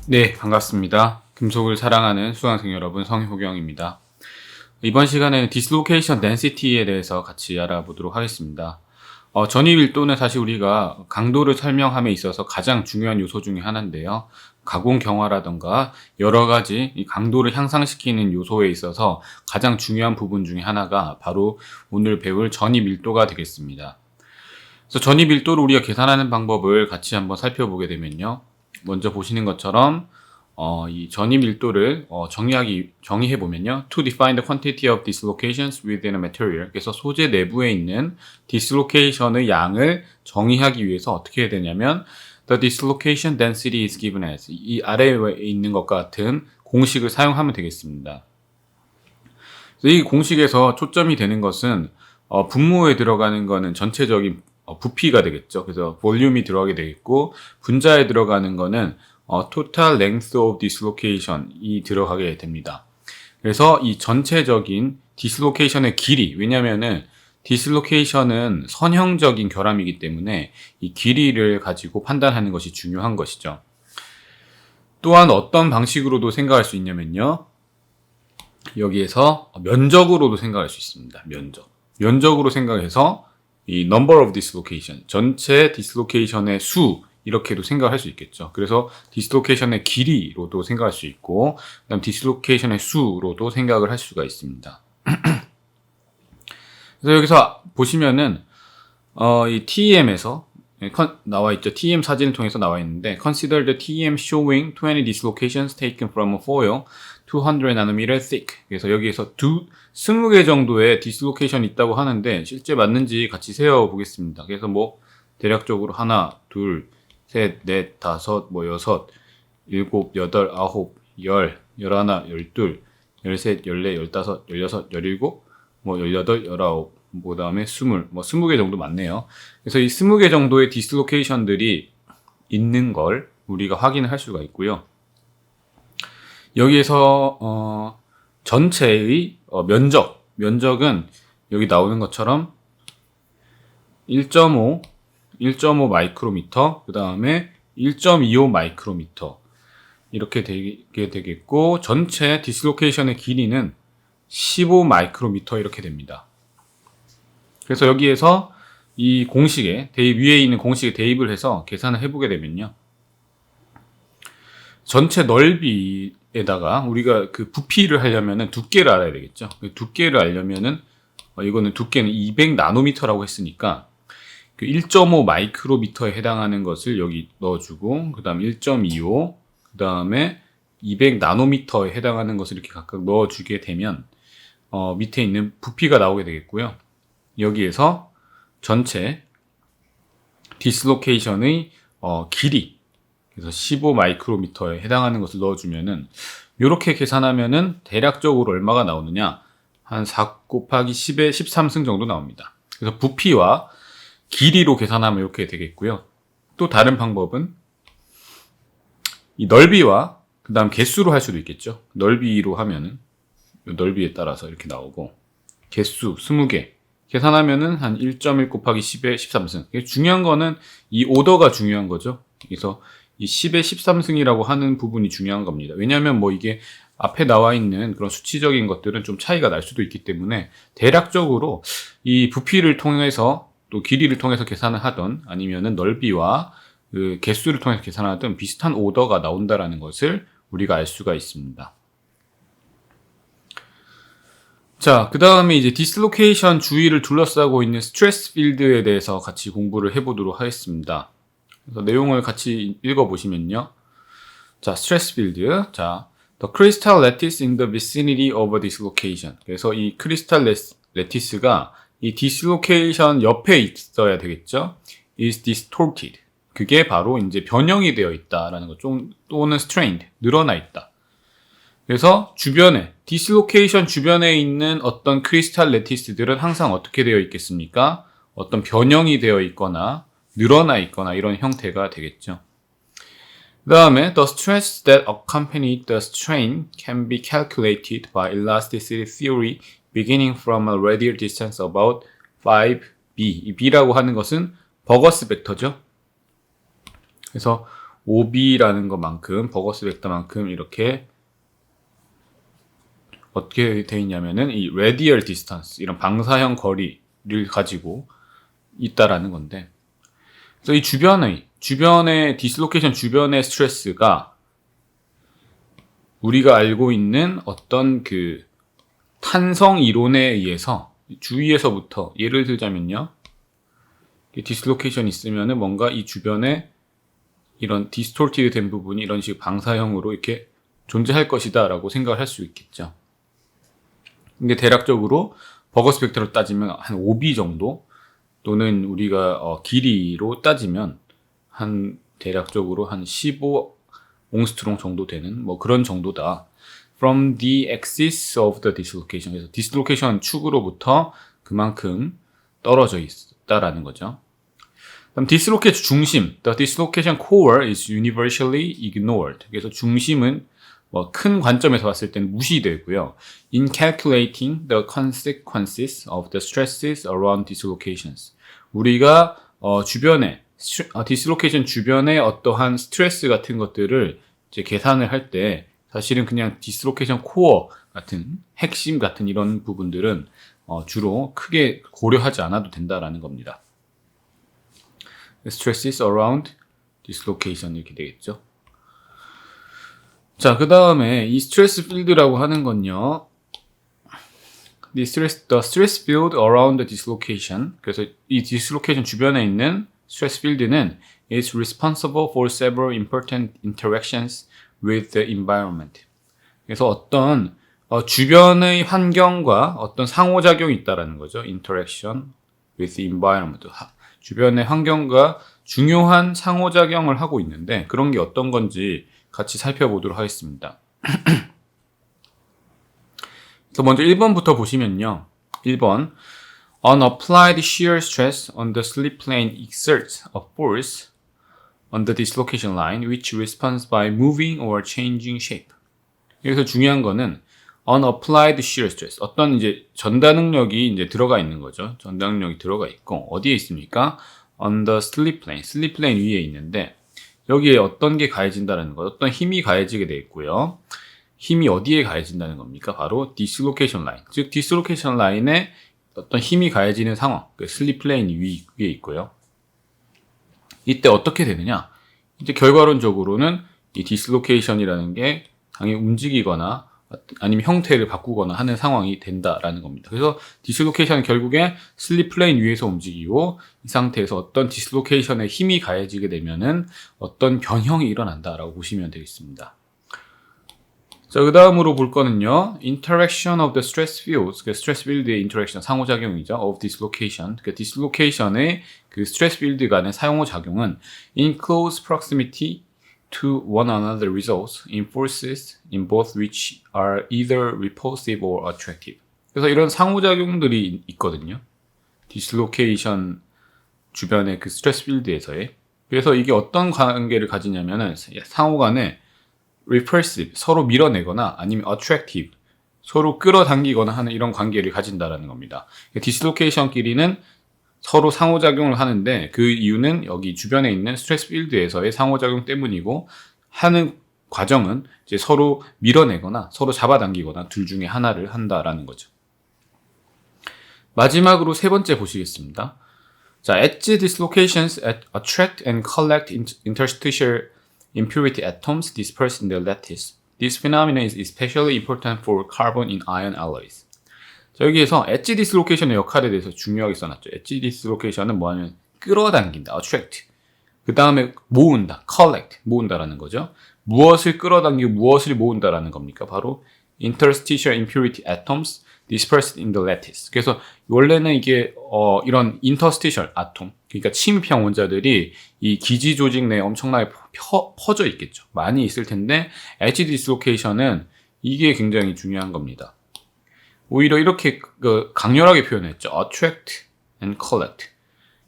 네, 반갑습니다. 금속을 사랑하는 수강생 여러분, 성효경입니다. 이번 시간에는 디스로케이션 덴시티에 대해서 같이 알아보도록 하겠습니다. 전이밀도는 사실 우리가 강도를 설명함에 있어서 가장 중요한 요소 중에 하나인데요. 가공 경화라던가 여러 가지 이 강도를 향상시키는 요소에 있어서 가장 중요한 부분 중에 하나가 바로 오늘 배울 전이밀도가 되겠습니다. 그래서 전이밀도를 우리가 계산하는 방법을 같이 한번 살펴보게 되면요. 먼저 보시는 것처럼 이 전이 밀도를 정의해 보면요. To define the quantity of dislocations within a material. 그래서 소재 내부에 있는 dislocation의 양을 정의하기 위해서 어떻게 해야 되냐면 the dislocation density is given as 이 아래에 있는 것과 같은 공식을 사용하면 되겠습니다. 이 공식에서 초점이 되는 것은 분모에 들어가는 거는 전체적인 부피가 되겠죠. 그래서 볼륨이 들어가게 되겠고 분자에 들어가는 거는 total length of dislocation이 들어가게 됩니다. 그래서 이 전체적인 dislocation의 길이, 왜냐면은 dislocation은 선형적인 결함이기 때문에 이 길이를 가지고 판단하는 것이 중요한 것이죠. 또한 어떤 방식으로도 생각할 수 있냐면요. 여기에서 면적으로도 생각할 수 있습니다. 면적으로 생각해서 이 number of dislocation, 전체 dislocation의 수 이렇게도 생각할 수 있겠죠. 그래서 dislocation의 길이로도 생각할 수 있고 그다음 dislocation의 수로도 생각을 할 수가 있습니다. 그래서 여기서 보시면은 이 TEM에서 나와 있죠. TEM 사진을 통해서 나와 있는데 Consider the TEM showing 20 dislocations taken from a foil 200nm thick. 그래서 여기에서 20개 정도의 디슬로케이션이 있다고 하는데 실제 맞는지 같이 세어보겠습니다. 그래서 뭐 대략적으로 하나, 둘, 셋, 넷, 다섯, 여섯, 일곱, 여덟, 아홉, 열, 열하나, 열둘, 열셋, 열넷, 열다섯, 열여섯, 열일곱, 열여덟, 열아홉, 그 다음에 20개 정도 맞네요. 그래서 이 20개 정도의 디슬로케이션들이 있는 걸 우리가 확인을 할 수가 있고요. 여기에서 전체의 면적은 여기 나오는 것처럼 1.5 마이크로미터, 그 다음에 1.25 마이크로미터 이렇게 되게 되겠고 전체 디슬로케이션의 길이는 15 마이크로미터 이렇게 됩니다. 그래서 여기에서 이 공식에 위에 있는 공식에 대입을 해서 계산을 해보게 되면요. 전체 넓이에다가 우리가 그 부피를 하려면은 두께를 알아야 되겠죠. 두께를 알려면은 이거는 두께는 200 나노미터라고 했으니까 그 1.5 마이크로미터에 해당하는 것을 여기 넣어주고 그 다음 1.25 그 다음에 200 나노미터에 해당하는 것을 이렇게 각각 넣어주게 되면 밑에 있는 부피가 나오게 되겠고요. 여기에서 전체 디슬로케이션의 길이 그래서 15 마이크로미터에 해당하는 것을 넣어주면은 이렇게 계산하면은 대략적으로 얼마가 나오느냐 한 4 곱하기 10의 13승 정도 나옵니다. 그래서 부피와 길이로 계산하면 이렇게 되겠고요. 또 다른 방법은 이 넓이와 그 다음 개수로 할 수도 있겠죠. 넓이로 하면은 넓이에 따라서 이렇게 나오고 개수 20개 계산하면은 한 1.1 곱하기 10의 13승. 중요한 거는 이 오더가 중요한 거죠. 그래서 이 10의 13승이라고 하는 부분이 중요한 겁니다. 왜냐하면 이게 앞에 나와 있는 그런 수치적인 것들은 좀 차이가 날 수도 있기 때문에 대략적으로 이 부피를 통해서 또 길이를 통해서 계산을 하던 아니면은 넓이와 그 개수를 통해서 계산하던 비슷한 오더가 나온다라는 것을 우리가 알 수가 있습니다. 자, 그 다음에 이제 디슬로케이션 주위를 둘러싸고 있는 스트레스 필드에 대해서 같이 공부를 해보도록 하겠습니다. 그래서 내용을 같이 읽어보시면요. 자, 스트레스 필드. 자, the crystal lattice in the vicinity of a dislocation. 그래서 이 크리스탈 레티스가 이 디슬로케이션 옆에 있어야 되겠죠. is distorted. 그게 바로 이제 변형이 되어 있다라는 거. 또는 strained. 늘어나 있다. 그래서 주변에 디슬로케이션 주변에 있는 어떤 크리스탈 레티스들은 항상 어떻게 되어 있겠습니까? 어떤 변형이 되어 있거나 늘어나 있거나 이런 형태가 되겠죠. 그 다음에 the stress that accompanied the strain can be calculated by elasticity theory beginning from a radial distance about 5b. 이 b라고 하는 것은 버거스 벡터죠. 그래서 OB라는 것만큼, 버거스 벡터만큼 이렇게 어떻게 되어 있냐면은 이 radial distance, 이런 방사형 거리를 가지고 있다라는 건데, 그래서 이 주변의 디스로케이션 주변의 스트레스가 우리가 알고 있는 어떤 그 탄성 이론에 의해서 주위에서부터, 예를 들자면요, 디스로케이션 있으면은 뭔가 이 주변에 이런 디스토티드 된 부분이 이런 식의 방사형으로 이렇게 존재할 것이다 라고 생각을 할 수 있겠죠. 근데 대략적으로 버거스 벡터로 따지면 한 5b 정도, 또는 우리가 길이로 따지면 한 대략적으로 한 15 옹스트롱 정도 되는 뭐 그런 정도다. From the axis of the dislocation. 그래서 디스로케이션 축으로부터 그만큼 떨어져 있다라는 거죠. 그럼 디스로케이션 중심, the dislocation core is universally ignored. 그래서 중심은 뭐 큰 관점에서 봤을 때는 무시되고요. In calculating the consequences of the stresses around dislocations. 우리가 주변에 디스로케이션 주변에 어떠한 스트레스 같은 것들을 이제 계산을 할 때 사실은 그냥 디스로케이션 코어 같은 핵심 같은 이런 부분들은 주로 크게 고려하지 않아도 된다라는 겁니다. Stresses around dislocation 이렇게 되겠죠. 자, 그 다음에 이 스트레스 필드라고 하는 건요, the stress field around the dislocation. 그래서 이 dislocation 주변에 있는 스트레스 필드는 is responsible for several important interactions with the environment. 그래서 어떤 주변의 환경과 어떤 상호작용이 있다라는 거죠. interaction with the environment. 주변의 환경과 중요한 상호작용을 하고 있는데, 그런 게 어떤 건지 같이 살펴보도록 하겠습니다. 그래서 먼저 1번부터 보시면요. 1번. Unapplied shear stress on the slip plane exerts a force on the dislocation line which responds by moving or changing shape. 여기서 중요한 거는 unapplied shear stress. 어떤 이제 전달 능력이 이제 들어가 있는 거죠. 전달 능력이 들어가 있고, 어디에 있습니까? On the slip plane. slip plane 위에 있는데, 여기에 어떤 게 가해진다는 것, 어떤 힘이 가해지게 되어 있고요. 힘이 어디에 가해진다는 겁니까? 바로 디스로케이션 라인. 즉, 디스로케이션 라인에 어떤 힘이 가해지는 상황, 그 슬립 플레인 위에 있고요. 이때 어떻게 되느냐? 이제 결과론적으로는 이 디스로케이션이라는 게 당연히 움직이거나 아니면 형태를 바꾸거나 하는 상황이 된다라는 겁니다. 그래서 디스로케이션은 결국에 슬립 플레인 위에서 움직이고, 이 상태에서 어떤 디스로케이션에 힘이 가해지게 되면은 어떤 변형이 일어난다라고 보시면 되겠습니다. 자, 그 다음으로 볼 거는요, interaction of the stress fields, 그 stress field의 interaction, 상호작용이죠, of dislocation. 그 dislocation의 그 stress field 간의 상호작용은 in close proximity to one another results in forces in both which are either repulsive or attractive. 그래서 이런 상호작용들이 있거든요. 디슬로케이션 주변의 그 스트레스 필드에서의. 그래서 이게 어떤 관계를 가지냐면은 상호 간에 repulsive, 서로 밀어내거나 아니면 attractive, 서로 끌어당기거나 하는 이런 관계를 가진다라는 겁니다. 디슬로케이션끼리는 서로 상호작용을 하는데, 그 이유는 여기 주변에 있는 스트레스 필드에서의 상호작용 때문이고, 하는 과정은 이제 서로 밀어내거나 서로 잡아당기거나 둘 중에 하나를 한다라는 거죠. 마지막으로 세 번째 보시겠습니다. 자, edge dislocations attract and collect interstitial impurity atoms dispersed in the lattice. This phenomenon is especially important for carbon in iron alloys. 자, 여기에서 엣지 디스로케이션의 역할에 대해서 중요하게 써놨죠. 엣지 디스로케이션은 뭐하면 끌어당긴다, attract. 그 다음에 모은다, collect, 모은다라는 거죠. 무엇을 끌어당기고 무엇을 모은다라는 겁니까? 바로 interstitial impurity atoms dispersed in the lattice. 그래서 원래는 이게 이런 interstitial atom, 그러니까 침입형 원자들이 이 기지 조직 내에 엄청나게 퍼져 있겠죠. 많이 있을 텐데 엣지 디스로케이션은 이게 굉장히 중요한 겁니다. 오히려 이렇게 강렬하게 표현했죠. attract and collect.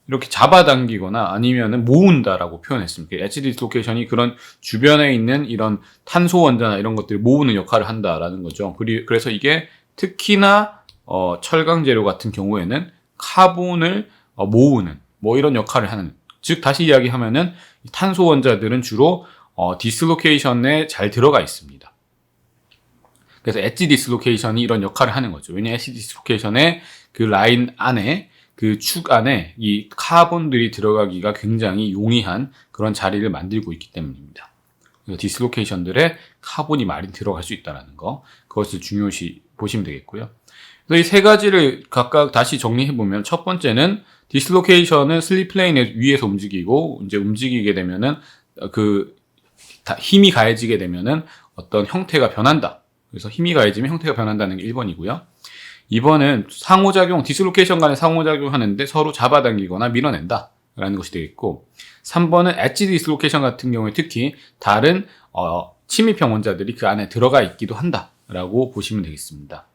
이렇게 잡아당기거나 아니면은 모은다라고 표현했습니다. 엣지 디스로케이션이 그런 주변에 있는 이런 탄소 원자나 이런 것들을 모으는 역할을 한다라는 거죠. 그래서 이게 특히나 철강 재료 같은 경우에는 카본을 모으는 뭐 이런 역할을 하는, 즉 다시 이야기하면은 탄소 원자들은 주로 디슬로케이션에 잘 들어가 있습니다. 그래서 엣지 디슬로케이션이 이런 역할을 하는 거죠. 왜냐하면 엣지 디슬로케이션의 그 라인 안에 그 축 안에 이 카본들이 들어가기가 굉장히 용이한 그런 자리를 만들고 있기 때문입니다. 그래서 디슬로케이션들에 카본이 많이 들어갈 수 있다는 거, 그것을 중요시 보시면 되겠고요. 그래서 이 세 가지를 각각 다시 정리해보면, 첫 번째는 디슬로케이션은 슬립 플레인의 위에서 움직이고, 이제 움직이게 되면은 힘이 가해지게 되면은 어떤 형태가 변한다. 그래서 힘이 가해지면 형태가 변한다는 게 1번이고요. 2번은 상호작용, 디슬로케이션 간에 상호작용하는데 서로 잡아당기거나 밀어낸다 라는 것이 되겠고, 3번은 엣지 디슬로케이션 같은 경우에 특히 다른 침입형 원자들이 그 안에 들어가 있기도 한다 라고 보시면 되겠습니다.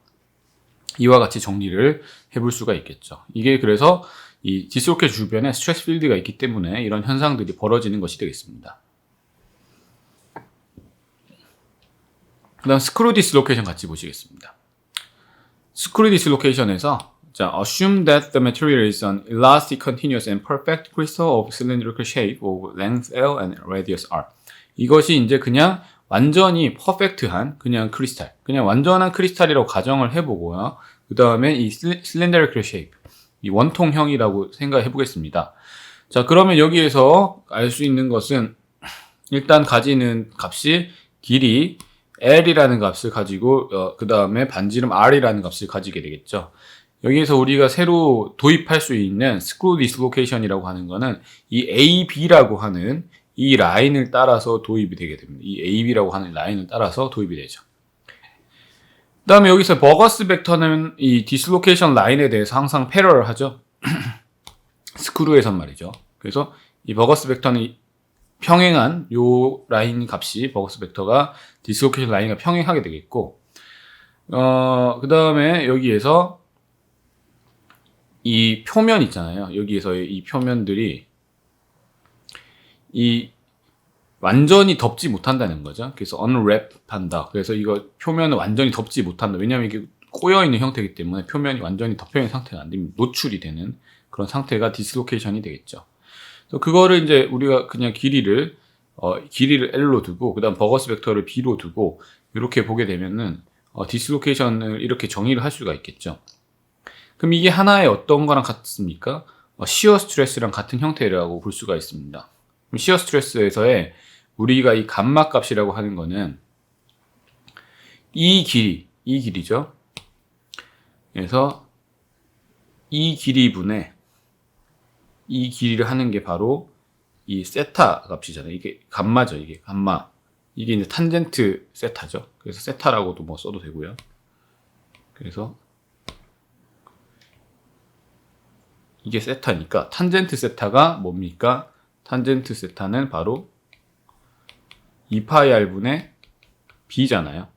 이와 같이 정리를 해볼 수가 있겠죠. 이게 그래서 이 디슬로케이션 주변에 스트레스 필드가 있기 때문에 이런 현상들이 벌어지는 것이 되겠습니다. 그 다음 스크류 디슬로케이션 같이 보시겠습니다. 스크류 디슬로케이션에서 assume that the material is an elastic, continuous and perfect crystal of cylindrical shape of length L and radius R. 이것이 이제 그냥 완전히 퍼펙트한 그냥 크리스탈, 그냥 완전한 크리스탈이라고 가정을 해보고요. 그 다음에 이 cylindrical shape, 이 원통형이라고 생각해 보겠습니다. 자, 그러면 여기에서 알 수 있는 것은 일단 가지는 값이 길이 L이라는 값을 가지고 그 다음에 반지름 R이라는 값을 가지게 되겠죠. 여기에서 우리가 새로 도입할 수 있는 스크류 디슬로케이션이라고 하는 거는 이 AB라고 하는 이 라인을 따라서 도입이 되게 됩니다. 이 AB라고 하는 라인을 따라서 도입이 되죠. 그 다음에 여기서 버거스 벡터는 이 디슬로케이션 라인에 대해서 항상 패러를 하죠. 스크류에선 말이죠. 그래서 이 버거스 벡터는 평행한 요 라인 값이 버거스 벡터가 디슬로케이션 라인과 평행하게 되겠고, 그 다음에 여기에서 이 표면 있잖아요. 여기에서 이 표면들이 이 완전히 덮지 못한다는 거죠. 그래서 unwrap 한다. 그래서 이거 표면을 완전히 덮지 못한다. 왜냐하면 이게 꼬여있는 형태이기 때문에 표면이 완전히 덮여있는 상태가 안 됩니다. 노출이 되는 그런 상태가 디슬로케이션이 되겠죠. 그래서 그거를 이제 우리가 그냥 길이를 L로 두고, 그 다음 버거스 벡터를 B로 두고, 이렇게 보게 되면은, 디슬로케이션을 이렇게 정의를 할 수가 있겠죠. 그럼 이게 하나의 어떤 거랑 같습니까? 시어 스트레스랑 같은 형태라고 볼 수가 있습니다. 시어 스트레스에서의 우리가 이 감마 값이라고 하는 거는 이 길이죠. 그래서 이 길이분의 이 길이를 하는 게 바로 이 세타 값이잖아요. 이게 감마죠. 이게 감마. 이게 이제 탄젠트 세타죠. 그래서 세타라고도 뭐 써도 되고요. 그래서 이게 세타니까 탄젠트 세타가 뭡니까? 탄젠트 세타는 바로 2파이R분의 B잖아요.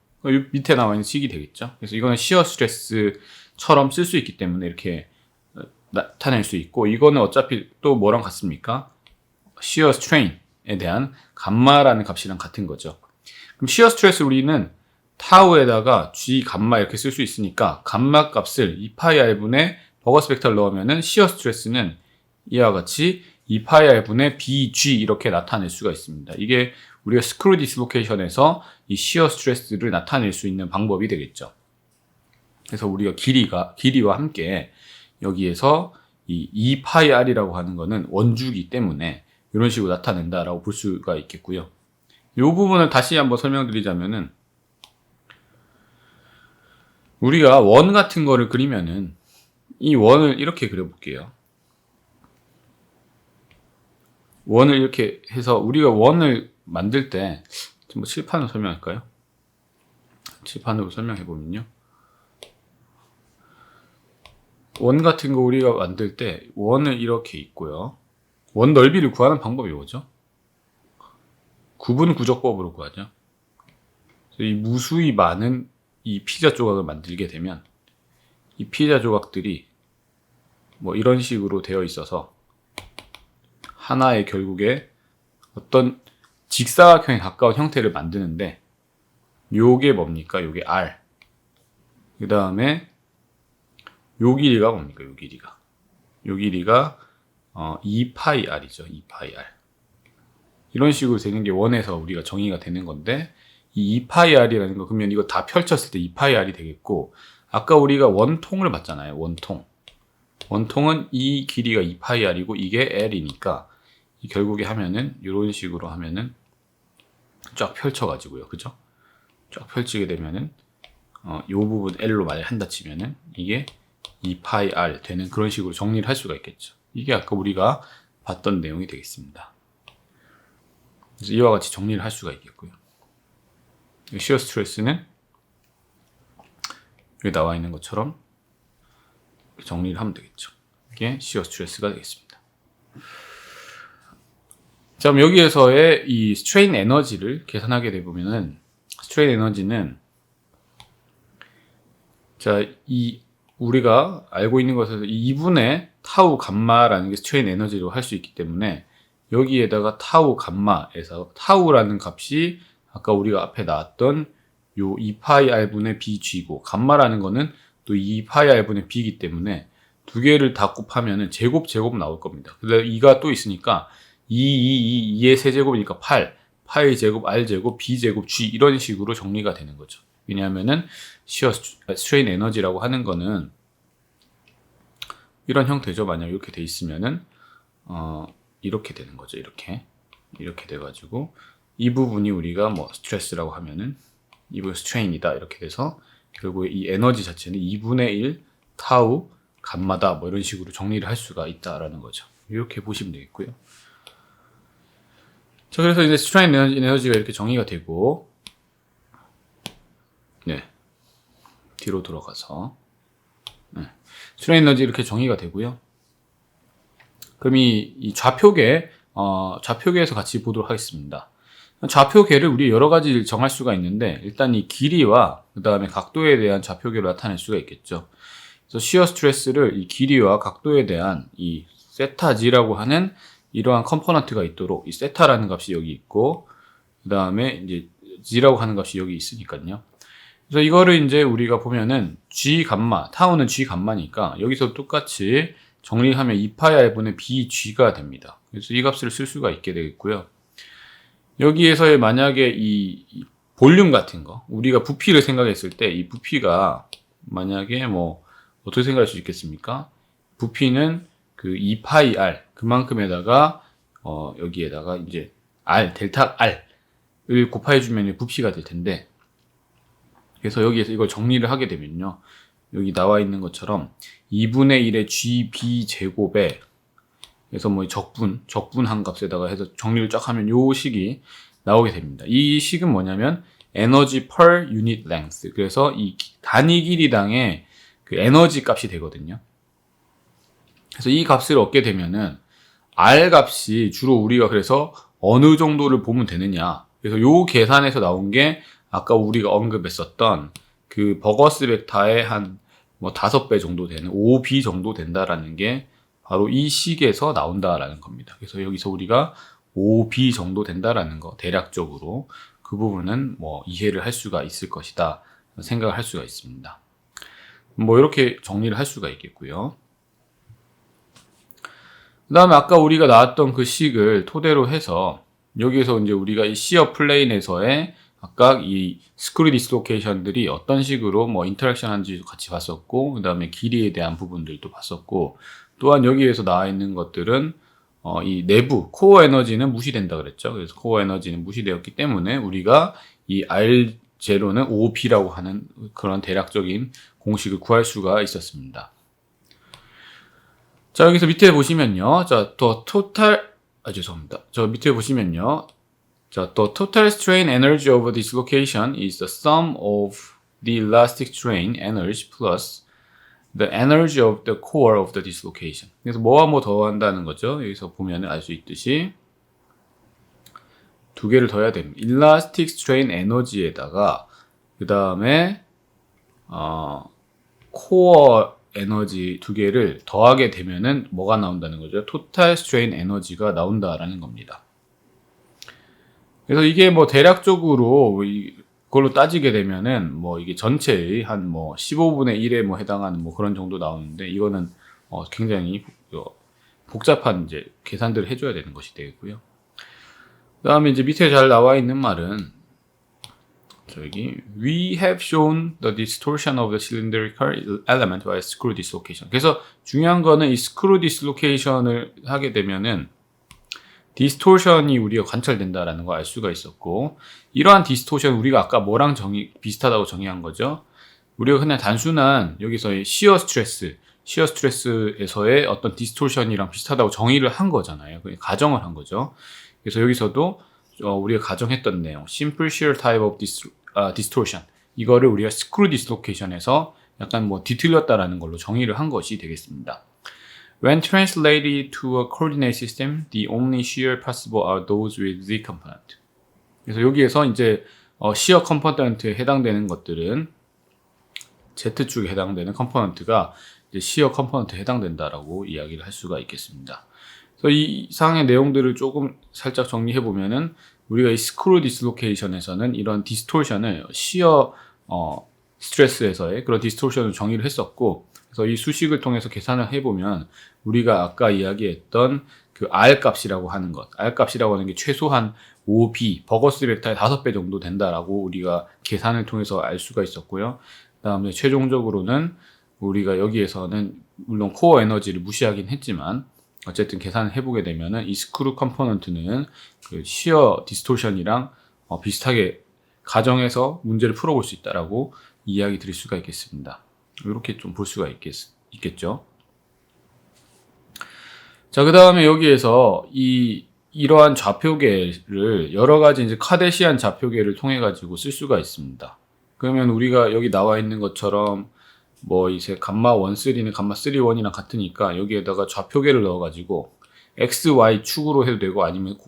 밑에 나와 있는 식이 되겠죠. 그래서 이거는 시어 스트레스처럼 쓸 수 있기 때문에 이렇게 나타낼 수 있고, 이거는 어차피 또 뭐랑 같습니까? 시어 스트레인에 대한 감마라는 값이랑 같은 거죠. 그럼 시어 스트레스 우리는 타우에다가 G 감마 이렇게 쓸 수 있으니까 감마 값을 2파이R분의 버거스 벡터를 넣으면은 시어 스트레스는 이와 같이 2파이R분의 BG 이렇게 나타낼 수가 있습니다. 이게 우리가 스크류 디슬로케이션에서 이 시어 스트레스를 나타낼 수 있는 방법이 되겠죠. 그래서 우리가 길이와 함께 여기에서 이 2파이R이라고 하는 거는 원주기 때문에 이런 식으로 나타낸다라고 볼 수가 있겠고요. 이 부분을 다시 한번 설명드리자면은, 우리가 원 같은 거를 그리면은 이 원을 이렇게 그려볼게요. 원을 이렇게 해서 우리가 원을 만들 때 뭐 칠판으로 설명할까요? 칠판으로 설명해보면요. 원 같은 거 우리가 만들 때 원을 이렇게 있고요. 원 넓이를 구하는 방법이 뭐죠? 구분구조법으로 구하죠. 이 무수히 많은 이 피자 조각을 만들게 되면 이 피자 조각들이 뭐 이런 식으로 되어 있어서 하나의 결국에 어떤 직사각형에 가까운 형태를 만드는데, 요게 뭡니까? 요게 R. 그 다음에 요 길이가 뭡니까? 요 길이가 2파이 r이죠. 2파이 r. 이런 식으로 되는 게 원에서 우리가 정의가 되는 건데, 이 2파이 r이라는 거, 그러면 이거 다 펼쳤을 때 2파이 r이 되겠고, 아까 우리가 원통을 봤잖아요. 원통. 원통은 이 길이가 2파이 r이고, 이게 l이니까, 결국에 하면은, 이런 식으로 하면은, 쫙 펼쳐가지고요. 그죠? 쫙 펼치게 되면은, 요 부분 L로 만약 한다 치면은, 이게 2파이 R 되는 그런 식으로 정리를 할 수가 있겠죠. 이게 아까 우리가 봤던 내용이 되겠습니다. 그래서 이와 같이 정리를 할 수가 있겠고요. 시어 스트레스는 여기 나와 있는 것처럼 정리를 하면 되겠죠. 이게 시어 스트레스가 되겠습니다. 자, 그럼 여기에서의 이 스트레인 에너지를 계산하게 되보면은, 스트레인 에너지는, 자, 우리가 알고 있는 것에서 2분의 타우 감마라는 게 스트레인 에너지로 할 수 있기 때문에, 여기에다가 타우 감마에서 타우라는 값이 아까 우리가 앞에 나왔던 요 2파이 r분의 bg고, 감마라는 거는 또 2파이 r분의 b이기 때문에 두 개를 다 곱하면은 제곱 나올 겁니다. 근데 2가 또 있으니까 2의 세제곱이니까 8, 파이 제곱, r 제곱, b 제곱, g 이런 식으로 정리가 되는 거죠. 왜냐하면은 시어 스트레인 에너지라고 하는 거는 이런 형태죠. 만약 이렇게 돼 있으면은 이렇게 되는 거죠. 이렇게 돼가지고 이 부분이 우리가 뭐 스트레스라고 하면은 이 부분 스트레인이다 이렇게 돼서 결국에 이 에너지 자체는 2분의 1 타우 감마다 뭐 이런 식으로 정리를 할 수가 있다라는 거죠. 이렇게 보시면 되겠고요. 자, 그래서 이제 스트레인 에너지가 이렇게 정의가 되고, 네, 뒤로 돌아가서, 네, 스트레인 에너지 이렇게 정의가 되고요. 그럼 이 좌표계에서 같이 보도록 하겠습니다. 좌표계를 우리 여러 가지 정할 수가 있는데, 일단 이 길이와 그 다음에 각도에 대한 좌표계로 나타낼 수가 있겠죠. 그래서 시어 스트레스를 이 길이와 각도에 대한 이 세타 g라고 하는 이러한 컴포넌트가 있도록, 이 세타라는 값이 여기 있고, 그 다음에 이제 g라고 하는 값이 여기 있으니까요. 그래서 이거를 이제 우리가 보면은 g 감마, 타우는 g 감마니까 여기서 똑같이 정리하면 2파이 r분의 bg가 됩니다. 그래서 이 값을 쓸 수가 있게 되겠고요. 여기에서의 만약에 이 볼륨 같은 거, 우리가 부피를 생각했을 때 이 부피가 만약에 뭐 어떻게 생각할 수 있겠습니까? 부피는 그 2파이 r 그만큼에다가 여기에다가 이제 r 델타 r을 곱해주면 부피가 될 텐데, 그래서 여기에서 이걸 정리를 하게 되면요, 여기 나와 있는 것처럼 2분의 1의 gb 제곱에 그래서 뭐 적분한 값에다가 해서 정리를 쫙 하면 요 식이 나오게 됩니다. 이 식은 뭐냐면 에너지 per unit length. 그래서 이 단위 길이당의 그 에너지 값이 되거든요. 그래서 이 값을 얻게 되면은 R 값이 주로 우리가 그래서 어느 정도를 보면 되느냐. 그래서 요 계산에서 나온 게 아까 우리가 언급했었던 그 버거스 벡터의 한 뭐 5배 정도 되는 5b 정도 된다라는 게 바로 이 식에서 나온다라는 겁니다. 그래서 여기서 우리가 5b 정도 된다라는 거, 대략적으로 그 부분은 뭐 이해를 할 수가 있을 것이다 생각을 할 수가 있습니다. 뭐 이렇게 정리를 할 수가 있겠고요. 그 다음에 아까 우리가 나왔던 그 식을 토대로 해서 여기에서 이제 우리가 이 시어 플레인에서의 각각 이 스크류 디스로케이션들이 어떤 식으로 뭐 인터랙션 하는지 같이 봤었고, 그 다음에 길이에 대한 부분들도 봤었고, 또한 여기에서 나와 있는 것들은 이 내부 코어 에너지는 무시된다 그랬죠. 그래서 코어 에너지는 무시되었기 때문에 우리가 이 R0는 OP라고 하는 그런 대략적인 공식을 구할 수가 있었습니다. 자, 여기서 밑에 보시면요. 자, 죄송합니다. 저 밑에 보시면요. 자, the total strain energy of dislocation is the sum of the elastic strain energy plus the energy of the core of the dislocation. 그래서 뭐와 뭐 더한다는 거죠. 여기서 보면 알 수 있듯이 두 개를 더해야 됩니다. elastic strain 에너지에다가 그 다음에 core 에너지 두 개를 더하게 되면은 뭐가 나온다는 거죠? total strain 에너지가 나온다라는 겁니다. 그래서 이게 뭐 대략적으로 그걸로 따지게 되면은 뭐 이게 전체의 한 뭐 15분의 1에 뭐 해당하는 뭐 그런 정도 나오는데, 이거는 굉장히 복잡한 이제 계산들을 해줘야 되는 것이 되겠고요. 그 다음에 이제 밑에 잘 나와 있는 말은 저기 we have shown the distortion of the cylindrical element by screw dislocation. 그래서 중요한 거는 이 screw dislocation을 하게 되면은 디스토션이 우리가 관찰된다라는 거 알 수가 있었고, 이러한 디스토션 우리가 아까 뭐랑 비슷하다고 정의한 거죠. 우리가 그냥 단순한 여기서의 시어 스트레스에서의 어떤 디스토션이랑 비슷하다고 정의를 한 거잖아요. 가정을 한 거죠. 그래서 여기서도 우리가 가정했던 내용, simple shear type of distortion, 이거를 우리가 screw dislocation에서 약간 뭐 뒤틀렸다라는 걸로 정의를 한 것이 되겠습니다. When translated to a coordinate system, the only shear possible are those with Z component. 그래서 여기에서 이제 shear component에 해당되는 것들은 Z축에 해당되는 컴포넌트가 이제 shear component에 해당된다라고 이야기를 할 수가 있겠습니다. 그래서 이 이상의 내용들을 조금 살짝 정리해 보면은 우리가 이 screw dislocation에서는 이런 distortion을 shear 스트레스에서의 그런 distortion을 정의를 했었고, 그래서 이 수식을 통해서 계산을 해보면 우리가 아까 이야기했던 그 R 값이라고 하는 것, R 값이라고 하는 게 최소한 5B, 버거스 벡터의 5배 정도 된다라고 우리가 계산을 통해서 알 수가 있었고요. 그 다음에 최종적으로는 우리가 여기에서는 물론 코어 에너지를 무시하긴 했지만 어쨌든 계산을 해보게 되면은 이 스크루 컴포넌트는 그 시어 디스토션이랑 비슷하게 가정해서 문제를 풀어볼 수 있다라고 이야기 드릴 수가 있겠습니다. 이렇게 좀 볼 수가 있겠죠. 자, 그 다음에 여기에서 이러한 좌표계를 여러 가지 이제 카데시안 좌표계를 통해 가지고 쓸 수가 있습니다. 그러면 우리가 여기 나와 있는 것처럼 뭐 이제 감마 13는 감마 31이랑 같으니까 여기에다가 좌표계를 넣어 가지고 x, y 축으로 해도 되고 아니면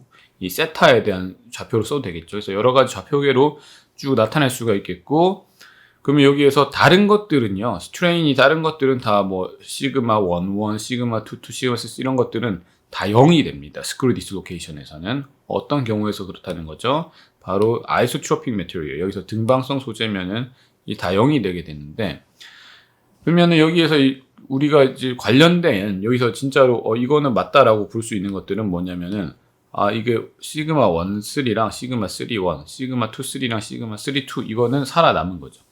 이 세타에 대한 좌표로 써도 되겠죠. 그래서 여러 가지 좌표계로 쭉 나타낼 수가 있겠고, 그러면 여기에서 다른 것들은요, 스트레인이 다른 것들은 다 뭐 시그마 11, 시그마 22, 시그마 6 이런 것들은 다 0이 됩니다. 스크루 디스로케이션에서는 어떤 경우에서 그렇다는 거죠? 바로 아이소트로픽 매테리얼, 여기서 등방성 소재면은 이 다 0이 되게 되는데, 그러면은 여기에서 우리가 이제 관련된 여기서 진짜로 이거는 맞다라고 볼 수 있는 것들은 뭐냐면은 이게 시그마 13랑 시그마 31, 시그마 23랑 시그마 32 이거는 살아남은 거죠.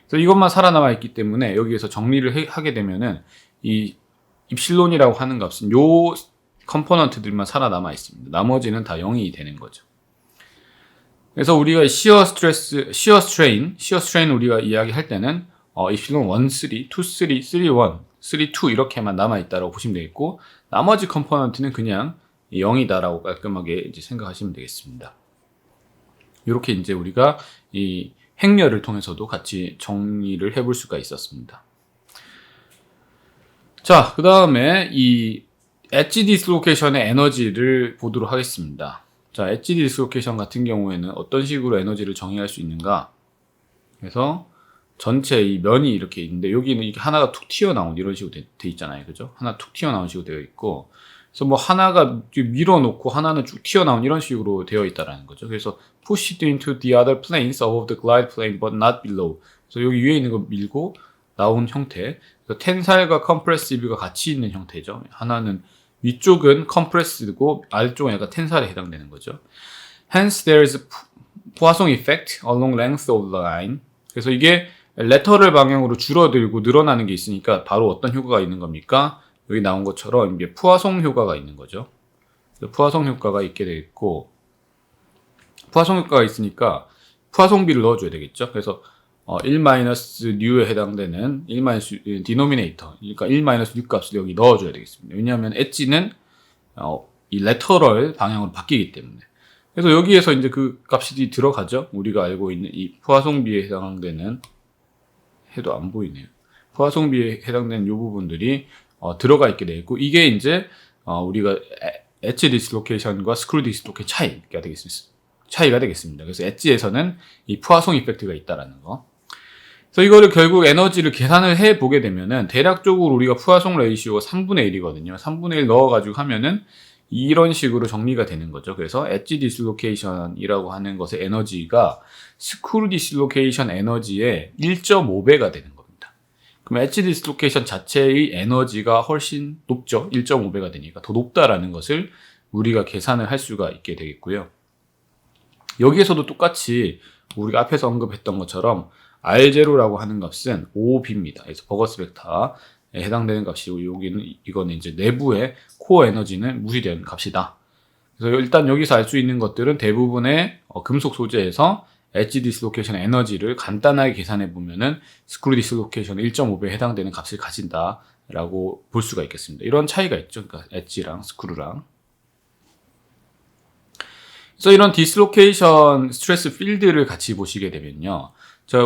그래서 이것만 살아남아 있기 때문에 여기에서 정리를 하게 되면은 이 입실론이라고 하는 값은 요 컴포넌트들만 살아남아 있습니다. 나머지는 다 0이 되는 거죠. 그래서 우리가 시어 스트레인 우리가 이야기할 때는 입실론 13, 23, 31, 32 이렇게만 남아 있다라고 보시면 되겠고, 나머지 컴포넌트는 그냥 0이다라고 깔끔하게 이제 생각하시면 되겠습니다. 이렇게 이제 우리가 이 행렬을 통해서도 같이 정리를 해볼 수가 있었습니다. 자, 그 다음에 이 엣지 디스로케이션의 에너지를 보도록 하겠습니다. 자, 엣지 디스로케이션 같은 경우에는 어떤 식으로 에너지를 정의할 수 있는가? 그래서 전체 이 면이 이렇게 있는데 여기는 이게 하나가 툭 튀어나온 이런 식으로 돼 있잖아요. 그죠? 하나 툭 튀어나온 식으로 되어 있고, 그래서 뭐 하나가 밀어놓고 하나는 쭉 튀어나온 이런 식으로 되어 있다라는 거죠. 그래서 pushed into the other planes above the glide plane but not below. 그래서 여기 위에 있는 거 밀고 나온 형태. 그래서 텐사일과 컴프레시브가 같이 있는 형태죠. 하나는 위쪽은 컴프레스고 아래쪽은 약간 텐사일에 해당되는 거죠. Hence there is a 포화송 effect along length of the line. 그래서 이게 레터럴 방향으로 줄어들고 늘어나는 게 있으니까 바로 어떤 효과가 있는 겁니까? 여기 나온 것처럼 이게 푸아송 효과가 있는 거죠. 푸아송 효과가 있게 되겠고, 푸아송 효과가 있으니까 푸아송비를 넣어줘야 되겠죠. 그래서 1-뉴에 해당되는 1- 디노미네이터, 그러니까 1-뉴 값을 여기 넣어줘야 되겠습니다. 왜냐하면 엣지는 이 레터럴 방향으로 바뀌기 때문에. 그래서 여기에서 이제 그 값이 들어가죠. 우리가 알고 있는 이 푸아송비에 해당되는, 해도 안 보이네요. 푸아송비에 해당되는 이 부분들이 들어가 있게 되고, 이게 이제 우리가 엣지 디스로케이션과 스크루 디스로케이션 차이가 되겠습니다. 그래서 엣지에서는 이 푸아송 이펙트가 있다라는 거. 그래서 이거를 결국 에너지를 계산을 해 보게 되면은 대략적으로 우리가 푸아송 레이시오가 3분의 1이거든요. 3분의 1 넣어가지고 하면은 이런 식으로 정리가 되는 거죠. 그래서 엣지 디스로케이션이라고 하는 것의 에너지가 스크루 디스로케이션 에너지의 1.5배가 되는 겁니다. 그럼 엣지 디스로케이션 자체의 에너지가 훨씬 높죠. 1.5배가 되니까 더 높다라는 것을 우리가 계산을 할 수가 있게 되겠고요. 여기에서도 똑같이 우리가 앞에서 언급했던 것처럼 R0라고 하는 값은 5B입니다. 그래서 버거스 벡터에 해당되는 값이고, 이거는 이제 내부의 코어 에너지는 무시되는 값이다. 그래서 일단 여기서 알 수 있는 것들은 대부분의 금속 소재에서 엣지 디스로케이션 에너지를 간단하게 계산해 보면은 스크류 디스로케이션 1.5배에 해당되는 값을 가진다라고 볼 수가 있겠습니다. 이런 차이가 있죠. 그러니까 엣지랑 스크류랑. 그래서 이런 디스로케이션 스트레스 필드를 같이 보시게 되면요.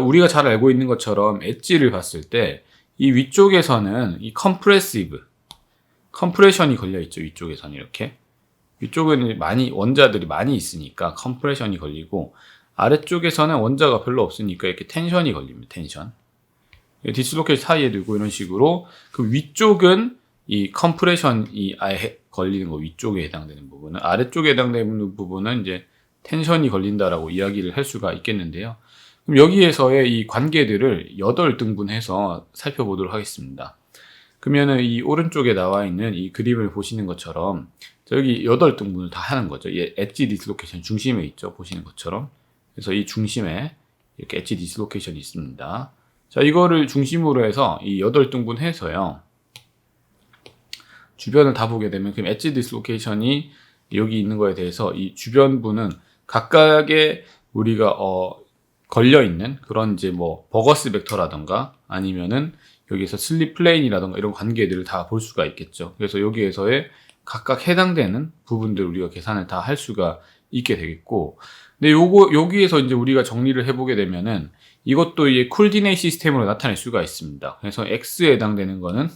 우리가 잘 알고 있는 것처럼 엣지를 봤을 때 이 위쪽에서는 이 컴프레션이 걸려 있죠. 위쪽에서는 이렇게. 위쪽은 원자들이 많이 있으니까 컴프레션이 걸리고, 아래쪽에서는 원자가 별로 없으니까 이렇게 텐션이 걸립니다. 텐션. 디스로케이션 사이에 두고 이런 식으로, 그 위쪽은 이 컴프레션이 아예 걸리는 거, 위쪽에 해당되는 부분은, 아래쪽에 해당되는 부분은 이제 텐션이 걸린다라고 이야기를 할 수가 있겠는데요. 그럼 여기에서의 이 관계들을 8등분해서 살펴보도록 하겠습니다. 그러면은 이 오른쪽에 나와 있는 이 그림을 보시는 것처럼 여기 8등분을 다 하는 거죠. 엣지 디스로케이션 중심에 있죠. 보시는 것처럼. 그래서 이 중심에 이렇게 엣지 디스로케이션이 있습니다. 자, 이거를 중심으로 해서 이 8등분 해서요. 주변을 다 보게 되면, 그럼 엣지 디스로케이션이 여기 있는 거에 대해서 이 주변부는 각각의 우리가 걸려있는 그런 이제 뭐 버거스 벡터라던가 아니면은 여기서 슬립 플레인이라던가 이런 관계들을 다 볼 수가 있겠죠. 그래서 여기에서의 각각 해당되는 부분들 우리가 계산을 다 할 수가 있게 되겠고, 근데 여기에서 이제 우리가 정리를 해보게 되면은 이것도 이제 콜디네이트 시스템으로 나타낼 수가 있습니다. 그래서 X에 해당되는 거는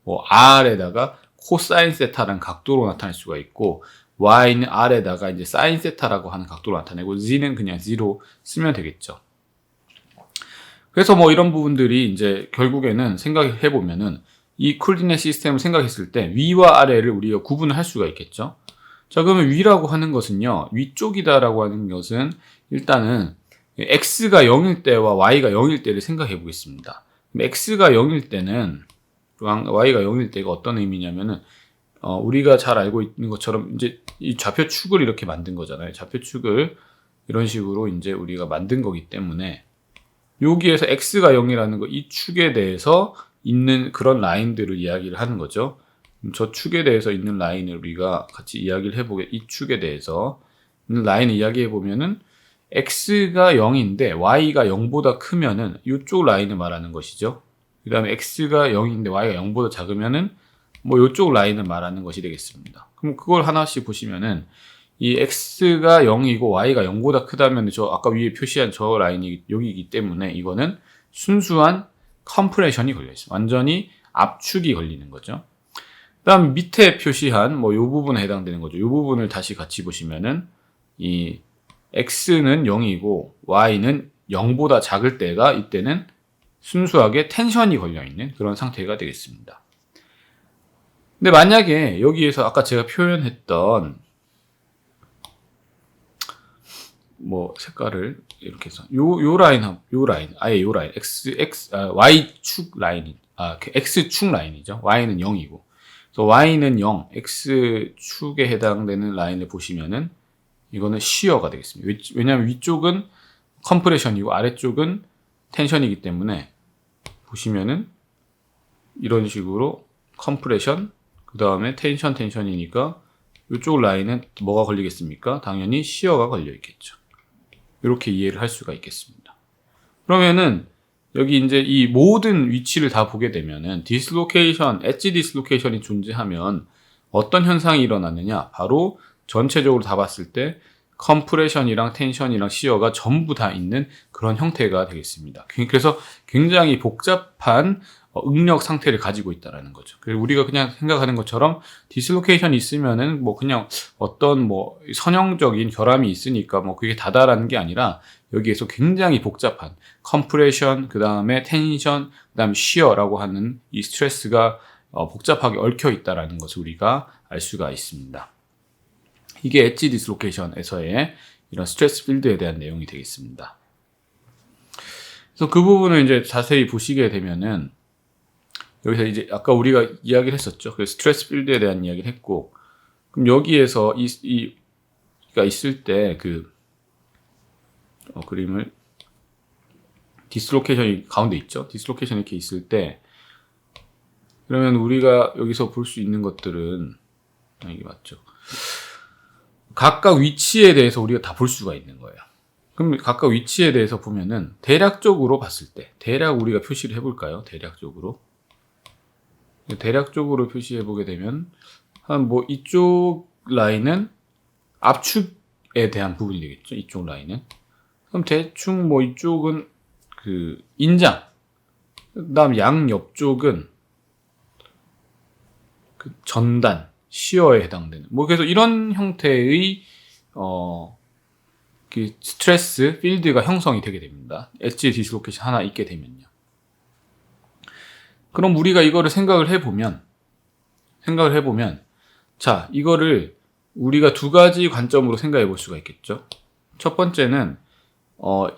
뭐 R에다가 코사인 세타라는 각도로 나타낼 수가 있고, Y는 R에다가 이제 사인 세타라고 하는 각도로 나타내고, Z는 그냥 Z로 쓰면 되겠죠. 그래서 뭐 이런 부분들이 이제 결국에는 생각해 보면은 이 콜디네이트 시스템을 생각했을 때 위와 아래를 우리가 구분을 할 수가 있겠죠. 자, 그러면 위라고 하는 것은요, 위쪽이다라고 하는 것은 일단은 X가 0일 때와 Y가 0일 때를 생각해 보겠습니다. X가 0일 때는, Y가 0일 때가 어떤 의미냐면은, 우리가 잘 알고 있는 것처럼 이제 이 좌표축을 이렇게 만든 거잖아요. 좌표축을 이런 식으로 이제 우리가 만든 거기 때문에, 여기에서 X가 0이라는 거, 이 축에 대해서 있는 그런 라인들을 이야기를 하는 거죠. 저 축에 대해서 있는 라인을 우리가 같이 이야기를 해보게, 이 축에 대해서 있는 라인을 이야기해 보면은 X가 0인데 Y가 0보다 크면은 이쪽 라인을 말하는 것이죠. 그 다음에 X가 0인데 Y가 0보다 작으면은 뭐 이쪽 라인을 말하는 것이 되겠습니다. 그럼 그걸 하나씩 보시면은 이 X가 0이고 Y가 0보다 크다면 저 아까 위에 표시한 저 라인이 여기이기 때문에 이거는 순수한 컴프레션이 걸려있어요. 완전히 압축이 걸리는 거죠. 그 다음 밑에 표시한 뭐 요 부분에 해당되는 거죠. 요 부분을 다시 같이 보시면은 이 X는 0이고 Y는 0보다 작을 때가, 이때는 순수하게 텐션이 걸려있는 그런 상태가 되겠습니다. 근데 만약에 여기에서 아까 제가 표현했던 뭐 색깔을 이렇게 해서 요 라인, 아예 요 라인, Y축 라인이, X축 라인이죠. Y는 0이고. 그래서 Y는 0, X축에 해당되는 라인을 보시면은 이거는 시어가 되겠습니다. 왜냐하면 위쪽은 컴프레션이고 아래쪽은 텐션이기 때문에 보시면은 이런 식으로 컴프레션, 그 다음에 텐션이니까 이쪽 라인은 뭐가 걸리겠습니까? 당연히 시어가 걸려 있겠죠. 이렇게 이해를 할 수가 있겠습니다. 그러면은 여기 이제 이 모든 위치를 다 보게 되면은 엣지 디스로케이션이 존재하면 어떤 현상이 일어나느냐? 바로 전체적으로 다 봤을 때 컴프레션이랑 텐션이랑 시어가 전부 다 있는 그런 형태가 되겠습니다. 그래서 굉장히 복잡한 응력 상태를 가지고 있다라는 거죠. 그래서 우리가 그냥 생각하는 것처럼 디슬로케이션이 있으면은 뭐 그냥 어떤 뭐 선형적인 결함이 있으니까 뭐 그게 다다라는 게 아니라, 여기에서 굉장히 복잡한 컴프레션, 그 다음에 텐션, 그 다음에 시어라고 하는 이 스트레스가 복잡하게 얽혀 있다라는 것을 우리가 알 수가 있습니다. 이게 엣지 디슬로케이션에서의 이런 스트레스 필드에 대한 내용이 되겠습니다. 그래서 그 부분을 이제 자세히 보시게 되면은 여기서 이제 아까 우리가 이야기를 했었죠. 그 스트레스 필드에 대한 이야기를 했고, 그럼 여기에서 이가 있을 때 그 그림을 디스로케이션이 가운데 있죠. 디스로케이션이 이렇게 있을 때 그러면 우리가 여기서 볼 수 있는 것들은 이게 맞죠. 각각 위치에 대해서 우리가 다 볼 수가 있는 거예요. 그럼 각각 위치에 대해서 보면은 대략적으로 봤을 때 대략 우리가 표시를 해볼까요? 대략적으로 표시해 보게 되면 한 뭐 이쪽 라인은 압축에 대한 부분이 되겠죠. 이쪽 라인은. 그럼 대충 뭐 이쪽은 그 인장, 그다음 양 옆쪽은 그 전단, 시어에 해당되는 뭐 그래서 이런 형태의 그 스트레스 필드가 형성이 되게 됩니다. 엣지 디스로케이션 하나 있게 되면요. 그럼 우리가 이거를 생각을 해보면 자, 이거를 우리가 두 가지 관점으로 생각해 볼 수가 있겠죠. 첫 번째는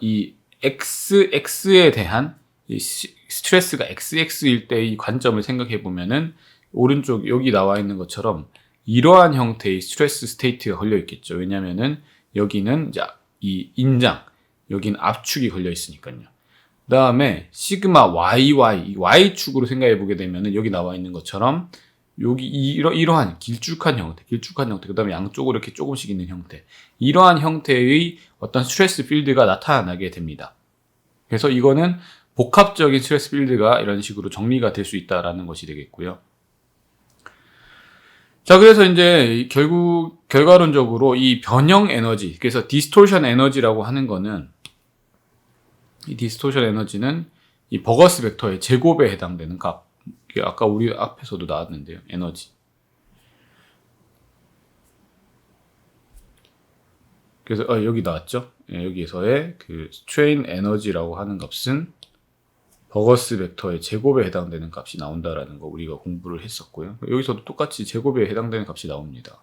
이 x에 대한 이 스트레스가 xx일 때의 관점을 생각해 보면은 오른쪽 여기 나와 있는 것처럼 이러한 형태의 스트레스 스테이트가 걸려 있겠죠. 왜냐면은 여기는 이제 이 인장, 여기는 압축이 걸려 있으니까요. 그 다음에 시그마 yy, y축으로 생각해 보게 되면은 여기 나와 있는 것처럼 여기 이러한 길쭉한 형태, 그 다음에 양쪽으로 이렇게 조금씩 있는 형태, 이러한 형태의 어떤 스트레스 필드가 나타나게 됩니다. 그래서 이거는 복합적인 스트레스 필드가 이런 식으로 정리가 될 수 있다라는 것이 되겠고요. 자, 그래서 이제 결국 결과론적으로 이 변형 에너지, 그래서 디스토션 에너지라고 하는 거는 이 디스토션 에너지는 이 버거스 벡터의 제곱에 해당되는 값. 아까 우리 앞에서도 나왔는데요. 에너지. 그래서 여기 나왔죠. 여기에서의 그 스트레인 에너지라고 하는 값은 버거스 벡터의 제곱에 해당되는 값이 나온다라는 거 우리가 공부를 했었고요. 여기서도 똑같이 제곱에 해당되는 값이 나옵니다.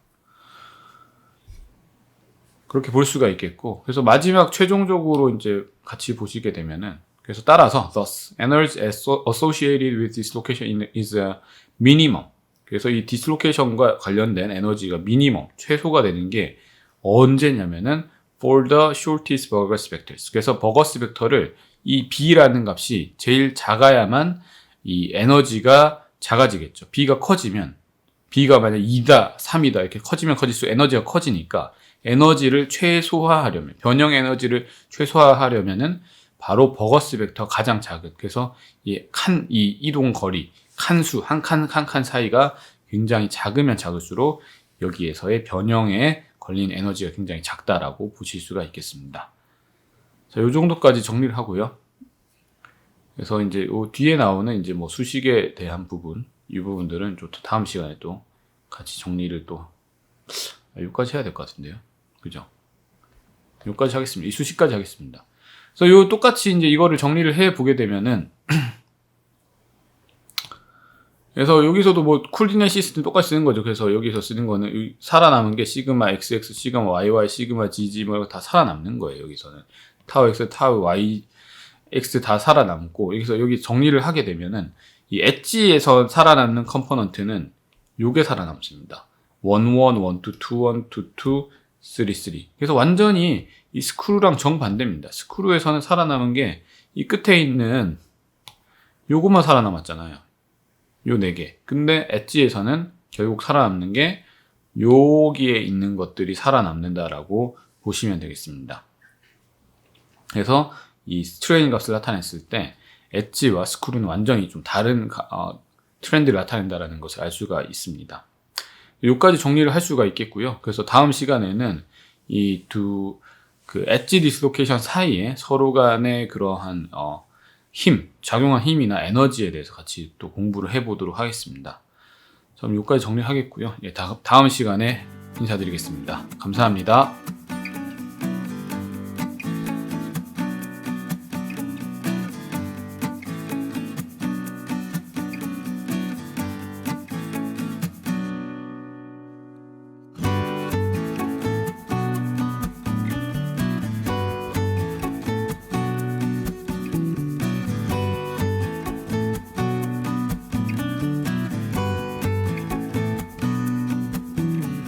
그렇게 볼 수가 있겠고, 그래서 마지막 최종적으로 이제 같이 보시게 되면은, 그래서 따라서 thus energy associated with dislocation is a minimum. 그래서 이 디스로케이션과 관련된 에너지가 미니멈, 최소가 되는 게 언제냐면은 for the shortest Burgers vectors. 그래서 버거스 벡터를 이 b라는 값이 제일 작아야만 이 에너지가 작아지겠죠. b가 커지면, b가 만약 2다, 3이다 이렇게 커지면 커질수록 에너지가 커지니까 에너지를 최소화하려면, 변형 에너지를 최소화하려면은 바로 버거스 벡터 가장 작은, 그래서 이 이동 거리, 칸수, 한 칸 사이가 굉장히 작으면 작을수록 여기에서의 변형에 걸린 에너지가 굉장히 작다라고 보실 수가 있겠습니다. 자, 요 정도까지 정리를 하고요. 그래서 이제 요 뒤에 나오는 이제 뭐 수식에 대한 부분, 이 부분들은 좀 다음 시간에 또 같이 정리를 또, 여기까지 해야 될 것 같은데요. 그죠? 여기까지 하겠습니다. 이 수식까지 하겠습니다. 그래서 요 똑같이 이제 이거를 정리를 해 보게 되면은, 그래서 여기서도 뭐 쿨디네시스는 똑같이 쓰는 거죠. 그래서 여기서 쓰는 거는 살아남은 게 시그마 XX, 시그마 YY, 시그마 GG 뭐 다 살아남는 거예요. 여기서는 타우 X, 타우 Y, X 다 살아남고, 여기서 여기 정리를 하게 되면은 이 엣지에서 살아남는 컴포넌트는 요게 살아남습니다. 1, 1, 1, 2, 2, 1, 2, 2, 3, 3. 그래서 완전히 이 스크루랑 정반대입니다. 스크루에서는 살아남은 게 이 끝에 있는 요것만 살아남았잖아요. 요 4개. 근데 엣지에서는 결국 살아남는 게 여기에 있는 것들이 살아남는다라고 보시면 되겠습니다. 그래서 이 스트레인 값을 나타냈을 때 엣지와 스크루는 완전히 좀 다른 트렌드를 나타낸다라는 것을 알 수가 있습니다. 여기까지 정리를 할 수가 있겠고요. 그래서 다음 시간에는 이 그 엣지 디스로케이션 사이에 서로 간의 그러한 작용한 힘이나 에너지에 대해서 같이 또 공부를 해보도록 하겠습니다. 그럼 여기까지 정리하겠고요. 다음 시간에 인사드리겠습니다. 감사합니다.